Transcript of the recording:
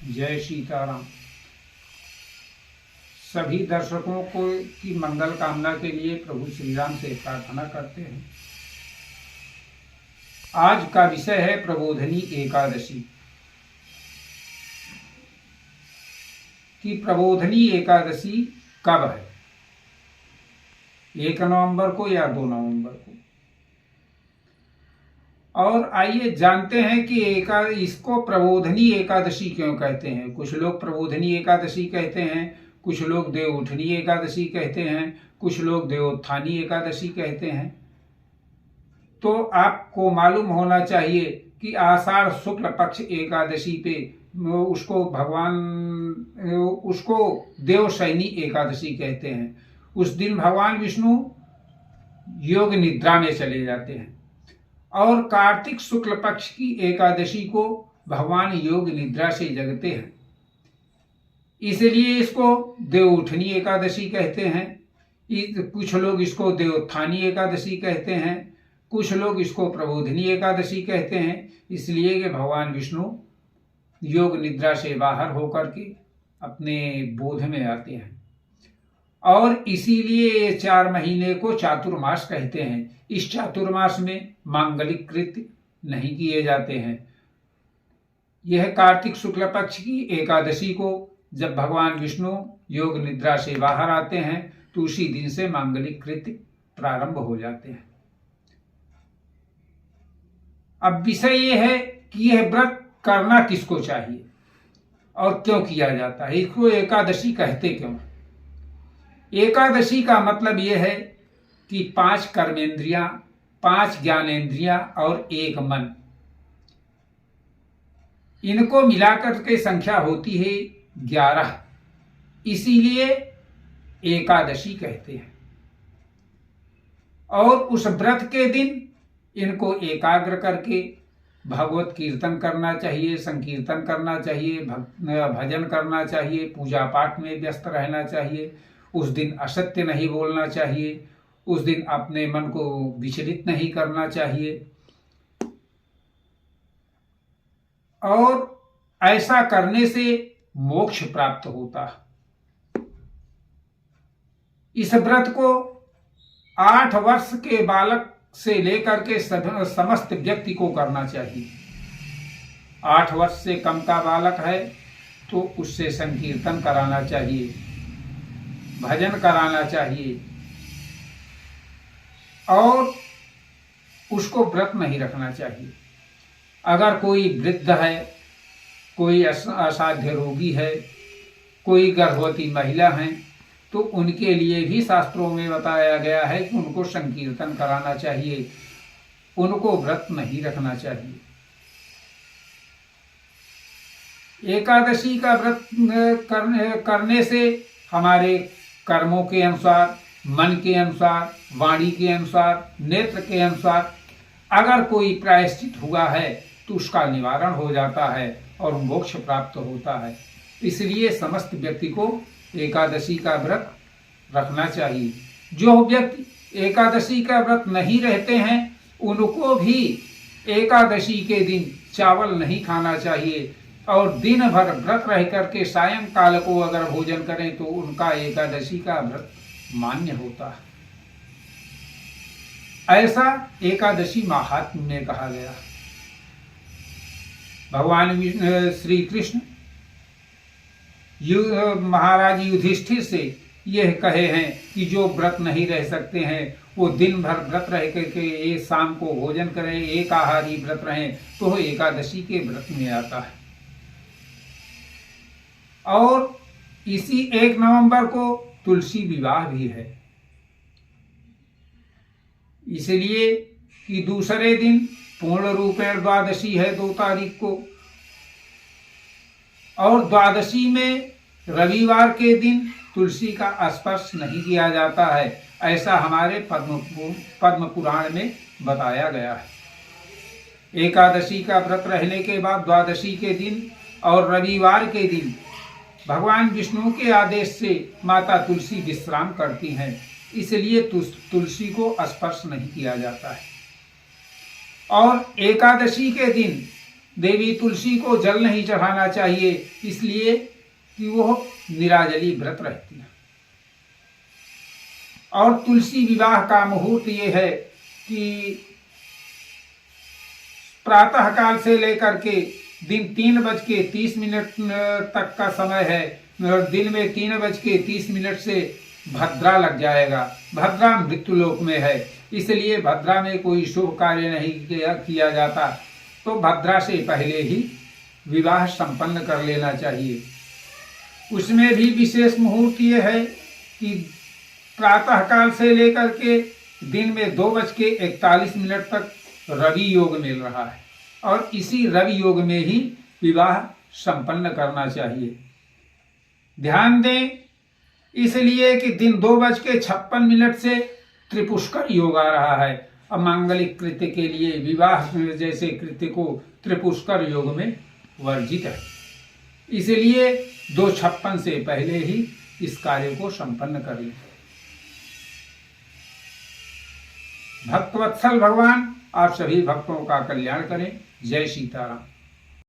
जय सीताराम। सभी दर्शकों को की मंगल कामना के लिए प्रभु श्री राम से प्रार्थना करते हैं। आज का विषय है प्रबोधनी एकादशी। कि प्रबोधनी एकादशी कब है, 1 नवंबर को या 2 नवंबर को। और आइए जानते हैं कि इसको प्रबोधनी एकादशी क्यों कहते हैं। कुछ लोग प्रबोधनी एकादशी कहते हैं, कुछ लोग देवउठनी एकादशी कहते हैं, कुछ लोग देवोत्थानी एकादशी कहते हैं। तो आपको मालूम होना चाहिए कि आषाढ़ शुक्ल पक्ष एकादशी पे उसको देवशयनी एकादशी कहते हैं। उस दिन भगवान विष्णु योग निद्रा में चले जाते हैं और कार्तिक शुक्ल पक्ष की एकादशी को भगवान योग निद्रा से जगते हैं, इसलिए इसको देवउठनी एकादशी कहते हैं। कुछ लोग इसको देवोत्थानी एकादशी कहते हैं, कुछ लोग इसको प्रबोधनी एकादशी कहते हैं, इसलिए कि भगवान विष्णु योग निद्रा से बाहर होकर के अपने बोध में आते हैं। और इसीलिए ये 4 महीने को चातुर्मास कहते हैं। इस चातुर्मास में मांगलिक कृत्य नहीं किए जाते हैं। यह कार्तिक शुक्ल पक्ष की एकादशी को जब भगवान विष्णु योग निद्रा से बाहर आते हैं तो उसी दिन से मांगलिक कृत्य प्रारंभ हो जाते हैं। अब विषय यह है कि यह व्रत करना किसको चाहिए और क्यों किया जाता है, इसको एकादशी कहते क्यों। एकादशी का मतलब यह है कि 5 कर्मेंद्रियां, 5 ज्ञानेंद्रियां और 1 मन, इनको मिलाकर के संख्या होती है 11, इसीलिए एकादशी कहते हैं। और उस व्रत के दिन इनको एकाग्र करके भगवत कीर्तन करना चाहिए, संकीर्तन करना चाहिए, भजन करना चाहिए, पूजा पाठ में व्यस्त रहना चाहिए। उस दिन असत्य नहीं बोलना चाहिए, उस दिन अपने मन को विचलित नहीं करना चाहिए। और ऐसा करने से मोक्ष प्राप्त होता है। इस व्रत को 8 वर्ष के बालक से लेकर के समस्त व्यक्ति को करना चाहिए। 8 वर्ष से कम का बालक है तो उससे संकीर्तन कराना चाहिए, भजन कराना चाहिए और उसको व्रत नहीं रखना चाहिए। अगर कोई वृद्ध है, कोई असाध्य रोगी है, कोई गर्भवती महिला है तो उनके लिए भी शास्त्रों में बताया गया है कि उनको संकीर्तन कराना चाहिए, उनको व्रत नहीं रखना चाहिए। एकादशी का व्रत करने से हमारे कर्मों के अनुसार, मन के अनुसार, वाणी के अनुसार, नेत्र के अनुसार अगर कोई प्रायश्चित हुआ है तो उसका निवारण हो जाता है और मोक्ष प्राप्त होता है। इसलिए समस्त व्यक्ति को एकादशी का व्रत रखना चाहिए। जो व्यक्ति एकादशी का व्रत नहीं रहते हैं उनको भी एकादशी के दिन चावल नहीं खाना चाहिए और दिन भर व्रत रह करके सायंकाल को अगर भोजन करें तो उनका एकादशी का व्रत मान्य होता है। ऐसा एकादशी महात्म्य में कहा गया। भगवान श्री कृष्ण महाराज युधिष्ठिर से यह कहे हैं कि जो व्रत नहीं रह सकते हैं वो दिन भर व्रत रह करके एक शाम को भोजन करें, एक आहारी व्रत रहें तो एकादशी के व्रत में आता है। और इसी 1 नवंबर को तुलसी विवाह भी है, इसलिए कि दूसरे दिन पूर्ण रूपेण द्वादशी है 2 तारीख को, और द्वादशी में रविवार के दिन तुलसी का स्पर्श नहीं किया जाता है, ऐसा हमारे पद्म पुराण में बताया गया है। एकादशी का व्रत रहने के बाद द्वादशी के दिन और रविवार के दिन भगवान विष्णु के आदेश से माता तुलसी विश्राम करती हैं, इसलिए तुलसी को स्पर्श नहीं किया जाता है। और एकादशी के दिन देवी तुलसी को जल नहीं चढ़ाना चाहिए, इसलिए कि वह निराजली व्रत रहती है। और तुलसी विवाह का मुहूर्त ये है कि प्रातः काल से लेकर के दिन 3:30 तक का समय है, और दिन में 3:30 से भद्रा लग जाएगा। भद्रा मृत्युलोक में है, इसलिए भद्रा में कोई शुभ कार्य नहीं किया जाता, तो भद्रा से पहले ही विवाह संपन्न कर लेना चाहिए। उसमें भी विशेष मुहूर्त ये है कि प्रातः काल से लेकर के दिन में 2:41 तक रवि योग मिल रहा है, और इसी रवि योग में ही विवाह संपन्न करना चाहिए। ध्यान दें, इसलिए कि दिन 2:56 से त्रिपुष्कर योग आ रहा है। अमांगलिक कृत्य के लिए विवाह जैसे कृत्य को त्रिपुष्कर योग में वर्जित है, इसलिए 2:56 से पहले ही इस कार्य को संपन्न कर लें। भक्तवत्सल भगवान आप सभी भक्तों का कल्याण करें। जय सीताराम।